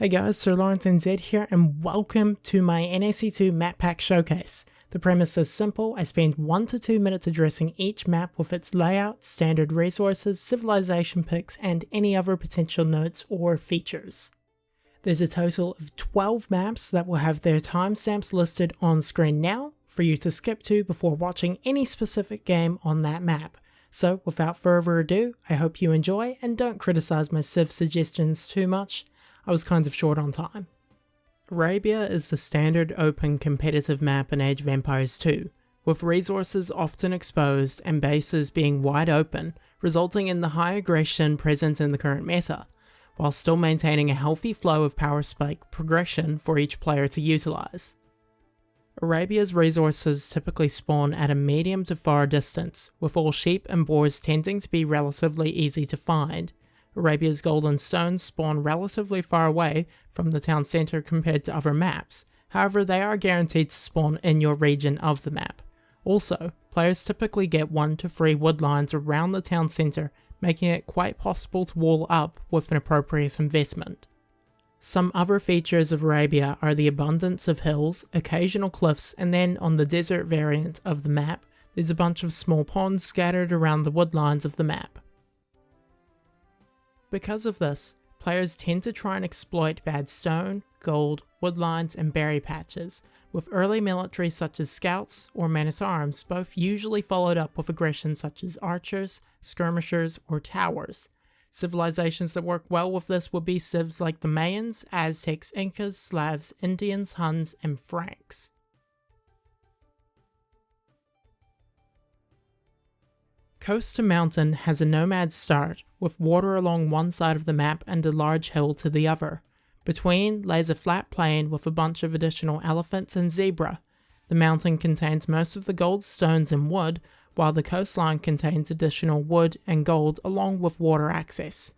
Hey guys, SirLaurenceNZ here and welcome to my NAC2 map pack showcase. The premise is simple. I spend 1 to 2 minutes addressing each map with its layout, standard resources, civilization picks, and any other potential notes or features. There's a total of 12 maps that will have their timestamps listed on screen now for you to skip to before watching any specific game on that map. So without further ado, I hope you enjoy and don't criticize my civ suggestions too much. I was kind of short on time. Arabia is the standard open competitive map in Age of Empires 2, with resources often exposed and bases being wide open, resulting in the high aggression present in the current meta, while still maintaining a healthy flow of power spike progression for each player to utilize. Arabia's resources typically spawn at a medium to far distance, with all sheep and boars tending to be relatively easy to find. Arabia's gold and stones spawn relatively far away from the town centre compared to other maps, however they are guaranteed to spawn in your region of the map. Also, players typically get 1 to 3 wood lines around the town centre, making it quite possible to wall up with an appropriate investment. Some other features of Arabia are the abundance of hills, occasional cliffs, and then on the desert variant of the map, there's a bunch of small ponds scattered around the wood lines of the map. Because of this, players tend to try and exploit bad stone, gold, wood lines, and berry patches, with early military such as scouts or men-at-arms both usually followed up with aggression such as archers, skirmishers, or towers. Civilizations that work well with this would be civs like the Mayans, Aztecs, Incas, Slavs, Indians, Huns, and Franks. Coast to Mountain has a nomad start, with water along one side of the map and a large hill to the other. Between lays a flat plain with a bunch of additional elephants and zebra. The mountain contains most of the gold, stones, and wood, while the coastline contains additional wood and gold along with water access.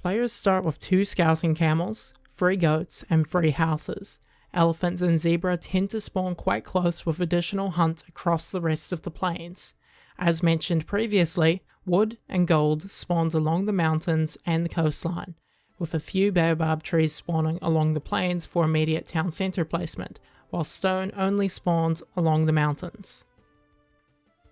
Players start with 2 scouting camels, 3 goats, and 3 houses. Elephants and zebra tend to spawn quite close with additional hunt across the rest of the plains. As mentioned previously, wood and gold spawns along the mountains and the coastline, with a few baobab trees spawning along the plains for immediate town centre placement, while stone only spawns along the mountains.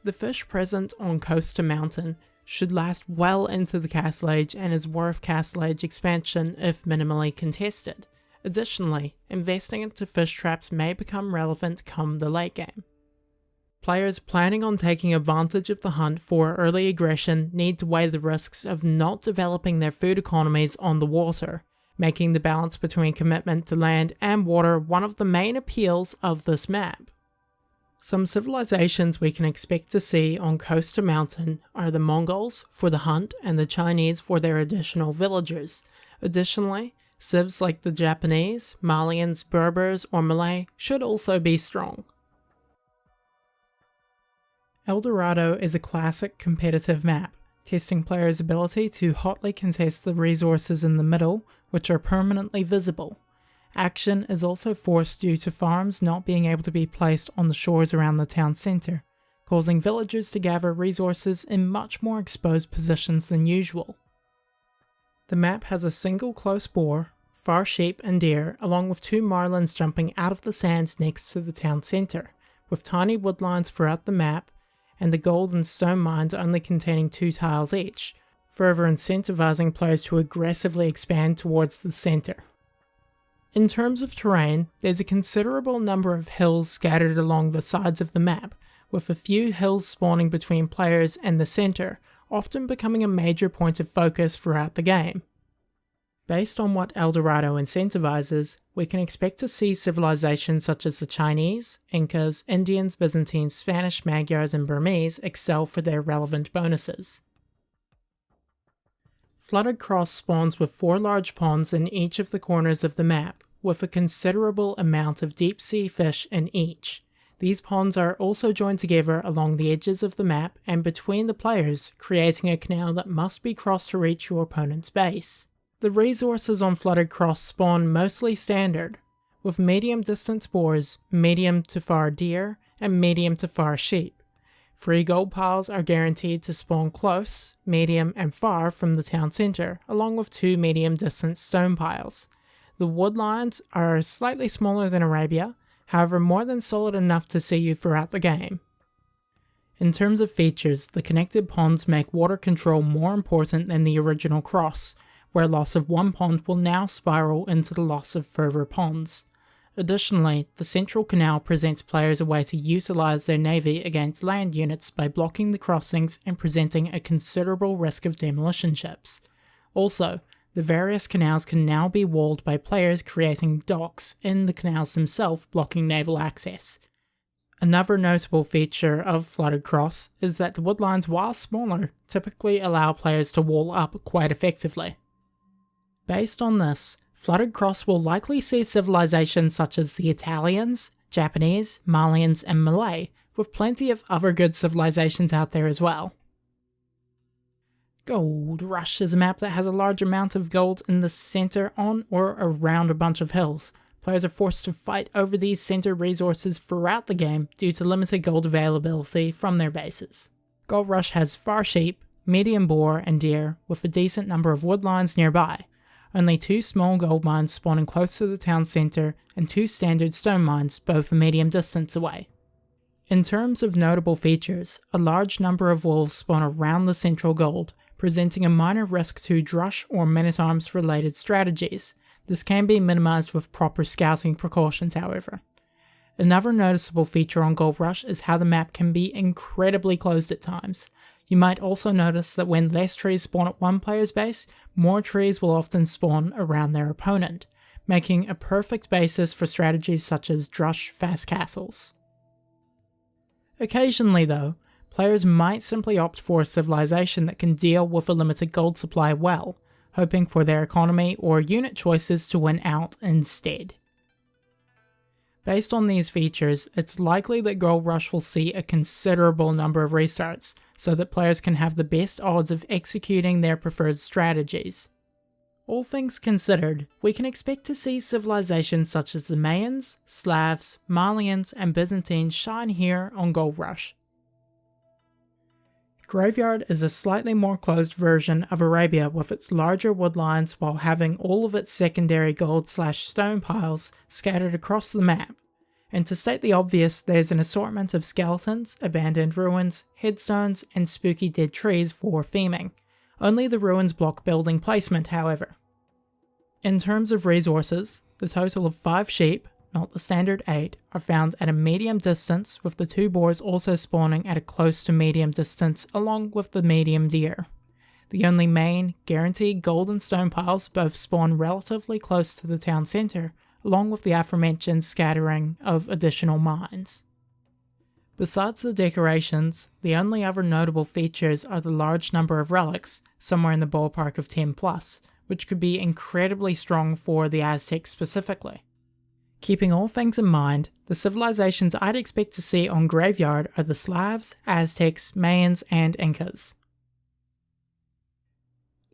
The fish present on Coast to Mountain should last well into the Castle Age and is worth Castle Age expansion if minimally contested. Additionally, investing into fish traps may become relevant come the late game. Players planning on taking advantage of the hunt for early aggression need to weigh the risks of not developing their food economies on the water, making the balance between commitment to land and water one of the main appeals of this map. Some civilizations we can expect to see on Coast to Mountain are the Mongols for the hunt and the Chinese for their additional villagers. Additionally, civs like the Japanese, Malians, Berbers, or Malay should also be strong. Dorado is a classic competitive map, testing players' ability to hotly contest the resources in the middle, which are permanently visible. Action is also forced due to farms not being able to be placed on the shores around the town centre, causing villagers to gather resources in much more exposed positions than usual. The map has a single close boar, 4 sheep and deer, along with 2 marlins jumping out of the sands next to the town centre, with tiny woodlines throughout the map, and the gold and stone mines only containing 2 tiles each, further incentivizing players to aggressively expand towards the centre. In terms of terrain, there's a considerable number of hills scattered along the sides of the map, with a few hills spawning between players and the centre, often becoming a major point of focus throughout the game. Based on what Dorado incentivizes, we can expect to see civilizations such as the Chinese, Incas, Indians, Byzantines, Spanish, Magyars, and Burmese excel for their relevant bonuses. Flooded Cross spawns with 4 large ponds in each of the corners of the map, with a considerable amount of deep sea fish in each. These ponds are also joined together along the edges of the map and between the players, creating a canal that must be crossed to reach your opponent's base. The resources on Flooded Cross spawn mostly standard, with medium distance boars, medium to far deer, and medium to far sheep. Free gold piles are guaranteed to spawn close, medium, and far from the town centre, along with 2 medium distance stone piles. The wood lines are slightly smaller than Arabia, however more than solid enough to see you throughout the game. In terms of features, the connected ponds make water control more important than the original cross, where loss of one pond will now spiral into the loss of further ponds. Additionally, the central canal presents players a way to utilise their navy against land units by blocking the crossings and presenting a considerable risk of demolition ships. Also, the various canals can now be walled by players creating docks in the canals themselves, blocking naval access. Another notable feature of Flooded Cross is that the woodlines, while smaller, typically allow players to wall up quite effectively. Based on this, Flooded Cross will likely see civilizations such as the Italians, Japanese, Malians, and Malay, with plenty of other good civilizations out there as well. Gold Rush is a map that has a large amount of gold in the centre on or around a bunch of hills. Players are forced to fight over these centre resources throughout the game due to limited gold availability from their bases. Gold Rush has far sheep, medium boar, and deer, with a decent number of woodlines nearby. Only 2 small gold mines spawning close to the town centre, and 2 standard stone mines, both a medium distance away. In terms of notable features, a large number of wolves spawn around the central gold, presenting a minor risk to drush or men-at-arms related strategies. This can be minimised with proper scouting precautions, however. Another noticeable feature on Gold Rush is how the map can be incredibly closed at times. You might also notice that when less trees spawn at one player's base, more trees will often spawn around their opponent, making a perfect basis for strategies such as drush fast castles. Occasionally though, players might simply opt for a civilization that can deal with a limited gold supply well, hoping for their economy or unit choices to win out instead. Based on these features, it's likely that Gold Rush will see a considerable number of restarts, so that players can have the best odds of executing their preferred strategies. All things considered, we can expect to see civilizations such as the Mayans, Slavs, Malians, and Byzantines shine here on Gold Rush. Graveyard is a slightly more closed version of Arabia with its larger woodlines while having all of its secondary gold/stone piles scattered across the map. And to state the obvious, there's an assortment of skeletons, abandoned ruins, headstones, and spooky dead trees for theming. Only the ruins block building placement, however. In terms of resources, the total of 5 sheep, not the standard 8, are found at a medium distance, with the 2 boars also spawning at a close to medium distance along with the medium deer. The only main, guaranteed gold and stone piles both spawn relatively close to the town centre, along with the aforementioned scattering of additional mines. Besides the decorations, the only other notable features are the large number of relics, somewhere in the ballpark of 10+, which could be incredibly strong for the Aztecs specifically. Keeping all things in mind, the civilizations I'd expect to see on Graveyard are the Slavs, Aztecs, Mayans, and Incas.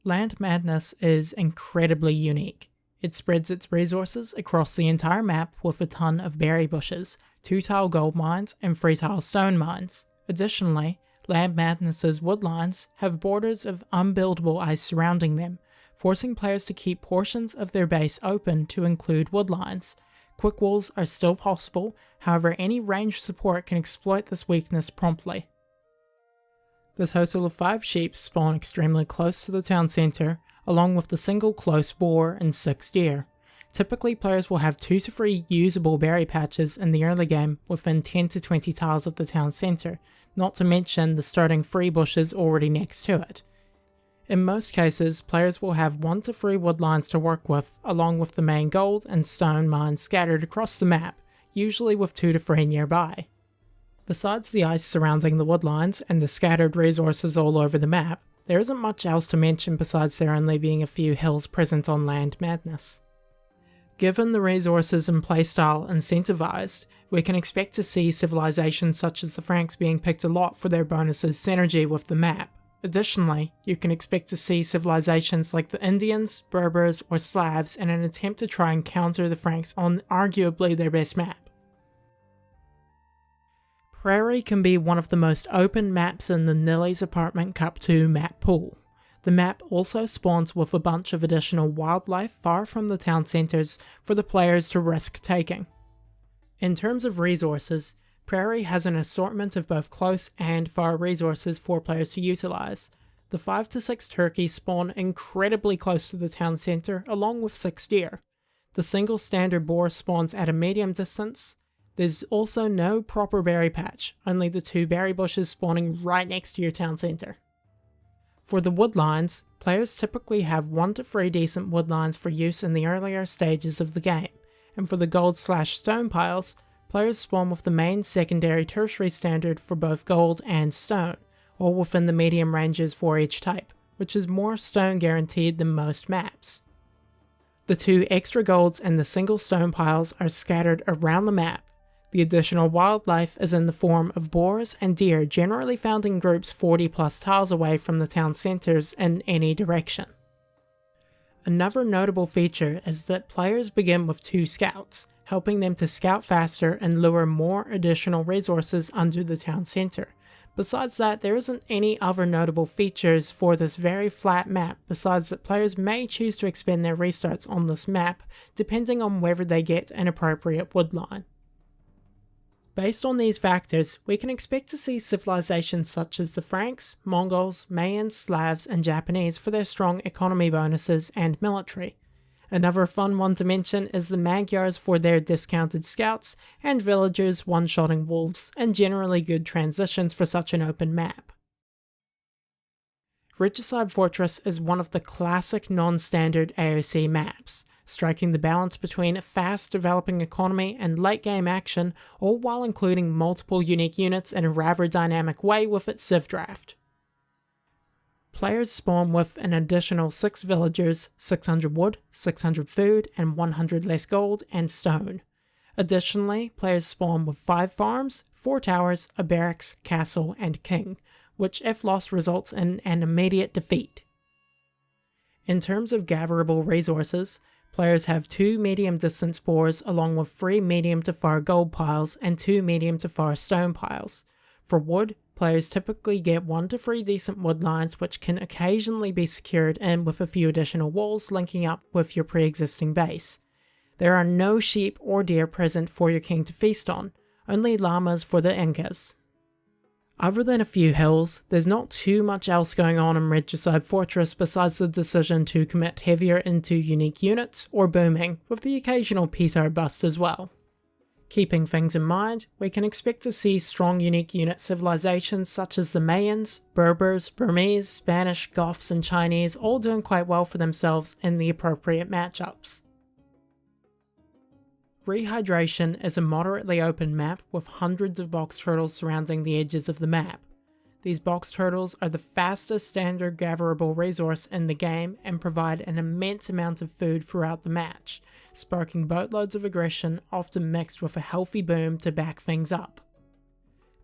Land Madness is incredibly unique. It spreads its resources across the entire map with a ton of berry bushes, 2-tile gold mines, and 3-tile stone mines. Additionally, Land Madness's woodlines have borders of unbuildable ice surrounding them, forcing players to keep portions of their base open to include woodlines. Quick walls are still possible, however any ranged support can exploit this weakness promptly. The total of 5 sheep spawn extremely close to the town centre, along with the single close boar and 6 deer. Typically players will have 2 to 3 usable berry patches in the early game within 10 to 20 tiles of the town centre, not to mention the starting free bushes already next to it. In most cases, players will have 1 to 3 woodlines to work with, along with the main gold and stone mines scattered across the map, usually with 2 to 3 nearby. Besides the ice surrounding the woodlines and the scattered resources all over the map, there isn't much else to mention besides there only being a few hills present on Land Madness. Given the resources and playstyle incentivized, we can expect to see civilizations such as the Franks being picked a lot for their bonuses synergy with the map. Additionally, you can expect to see civilizations like the Indians, Berbers, or Slavs in an attempt to try and counter the Franks on arguably their best map. Prairie can be one of the most open maps in the Nili's Apartment Cup 2 map pool. The map also spawns with a bunch of additional wildlife far from the town centres for the players to risk taking. In terms of resources, Prairie has an assortment of both close and far resources for players to utilise. The 5 to 6 turkeys spawn incredibly close to the town centre along with 6 deer. The single standard boar spawns at a medium distance. There's also no proper berry patch, only the 2 berry bushes spawning right next to your town centre. For the woodlines, players typically have 1 to 3 decent woodlines for use in the earlier stages of the game, and for the gold/stone piles, players spawn with the main, secondary, tertiary standard for both gold and stone, all within the medium ranges for each type, which is more stone guaranteed than most maps. The 2 extra golds and the single stone piles are scattered around the map. The additional wildlife is in the form of boars and deer generally found in groups 40 plus tiles away from the town centres in any direction. Another notable feature is that players begin with 2 scouts, helping them to scout faster and lure more additional resources under the town centre. Besides that, there isn't any other notable features for this very flat map besides that players may choose to expend their restarts on this map depending on whether they get an appropriate woodline. Based on these factors, we can expect to see civilizations such as the Franks, Mongols, Mayans, Slavs, and Japanese for their strong economy bonuses and military. Another fun one to mention is the Magyars for their discounted scouts, and villagers one-shotting wolves, and generally good transitions for such an open map. Regicide Fortress is one of the classic non-standard AOC maps, striking the balance between a fast developing economy and late game action, all while including multiple unique units in a rather dynamic way with its civ draft. Players spawn with an additional 6 villagers, 600 wood, 600 food, and 100 less gold and stone. Additionally, players spawn with 5 farms, 4 towers, a barracks, castle, and king, which if lost results in an immediate defeat. In terms of gatherable resources, players have 2 medium distance boars along with 3 medium to far gold piles and 2 medium to far stone piles. For wood, players typically get 1 to 3 decent wood lines which can occasionally be secured in with a few additional walls linking up with your pre-existing base. There are no sheep or deer present for your king to feast on, only llamas for the Incas. Other than a few hills, there's not too much else going on in Regicide Fortress besides the decision to commit heavier into unique units or booming, with the occasional peto bust as well. Keeping things in mind, we can expect to see strong unique unit civilizations such as the Mayans, Berbers, Burmese, Spanish, Goths, and Chinese all doing quite well for themselves in the appropriate matchups. Rehydration is a moderately open map with hundreds of box turtles surrounding the edges of the map. These box turtles are the fastest standard gatherable resource in the game and provide an immense amount of food throughout the match, sparking boatloads of aggression, often mixed with a healthy boom to back things up.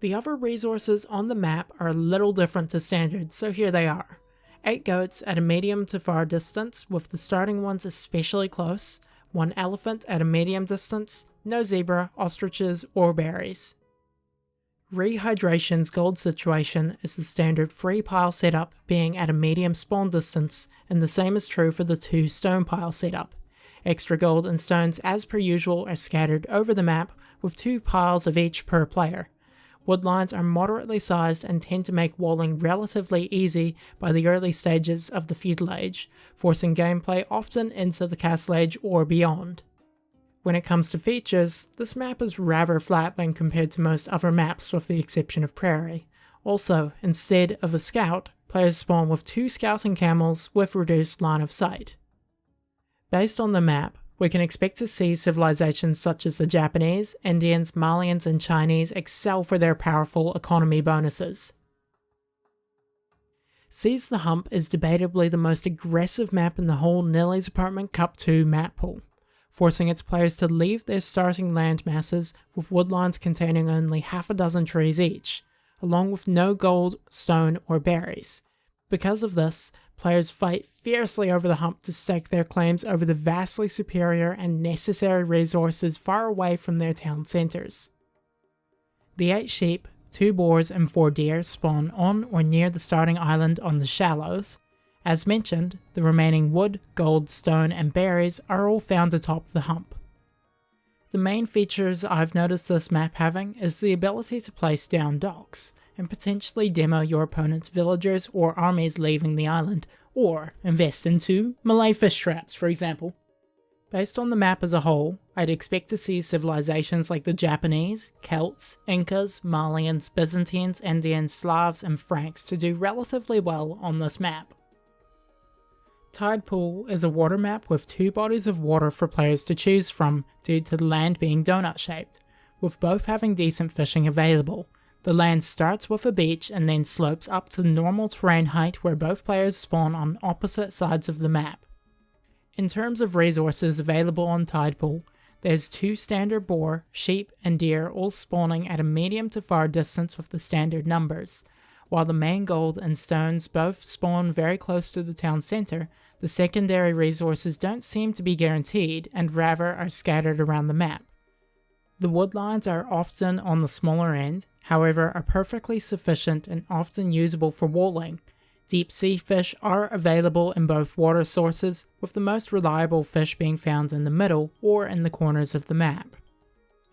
The other resources on the map are a little different to standard, so here they are. 8 goats at a medium to far distance, with the starting ones especially close, 1 elephant at a medium distance, no zebra, ostriches, or berries. Rehydration's gold situation is the standard 3 pile setup being at a medium spawn distance, and the same is true for the 2 stone pile setup. Extra gold and stones as per usual are scattered over the map with 2 piles of each per player. Woodlines are moderately sized and tend to make walling relatively easy by the early stages of the feudal age, forcing gameplay often into the castle age or beyond. When it comes to features, this map is rather flat when compared to most other maps with the exception of Prairie. Also, instead of a scout, players spawn with 2 scouting camels with reduced line of sight. Based on the map, we can expect to see civilizations such as the Japanese, Indians, Malians, and Chinese excel for their powerful economy bonuses. Seize the Hump is debatably the most aggressive map in the whole Nili's Apartment Cup 2 map pool, forcing its players to leave their starting land masses with woodlines containing only half a dozen trees each, along with no gold, stone, or berries. Because of this, players fight fiercely over the hump to stake their claims over the vastly superior and necessary resources far away from their town centres. The 8 sheep, 2 boars and 4 deer spawn on or near the starting island on the shallows. As mentioned, the remaining wood, gold, stone and berries are all found atop the hump. The main features I've noticed this map having is the ability to place down docks, and potentially demo your opponent's villagers or armies leaving the island, or invest into Malay fish traps for example. Based on the map as a whole, I'd expect to see civilizations like the Japanese, Celts, Incas, Malians, Byzantines, Indians, Slavs and Franks to do relatively well on this map. Tidepool is a water map with 2 bodies of water for players to choose from due to the land being donut shaped, with both having decent fishing available. The land starts with a beach and then slopes up to normal terrain height where both players spawn on opposite sides of the map. In terms of resources available on Tidepool, there's 2 standard boar, sheep and deer all spawning at a medium to far distance with the standard numbers. While the main gold and stones both spawn very close to the town centre, the secondary resources don't seem to be guaranteed and rather are scattered around the map. The wood lines are often on the smaller end, however are perfectly sufficient and often usable for walling. Deep sea fish are available in both water sources, with the most reliable fish being found in the middle or in the corners of the map.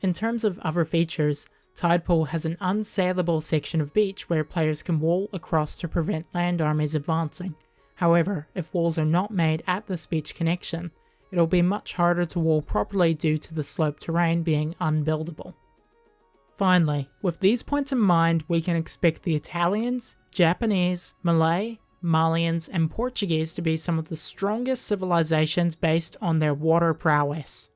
In terms of other features, Tidepool has an unsaleable section of beach where players can wall across to prevent land armies advancing. However, if walls are not made at this beach connection, it'll be much harder to wall properly due to the sloped terrain being unbuildable. Finally, with these points in mind, we can expect the Italians, Japanese, Malay, Malians and Portuguese to be some of the strongest civilizations based on their water prowess.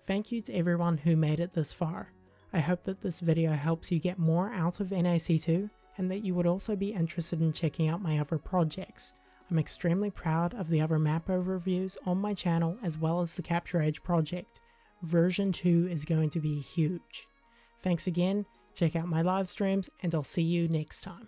Thank you to everyone who made it this far. I hope that this video helps you get more out of NAC2 and that you would also be interested in checking out my other projects. I'm extremely proud of the other map overviews on my channel as well as the Capture Age project. Version 2 is going to be huge. Thanks again, check out my live streams and I'll see you next time.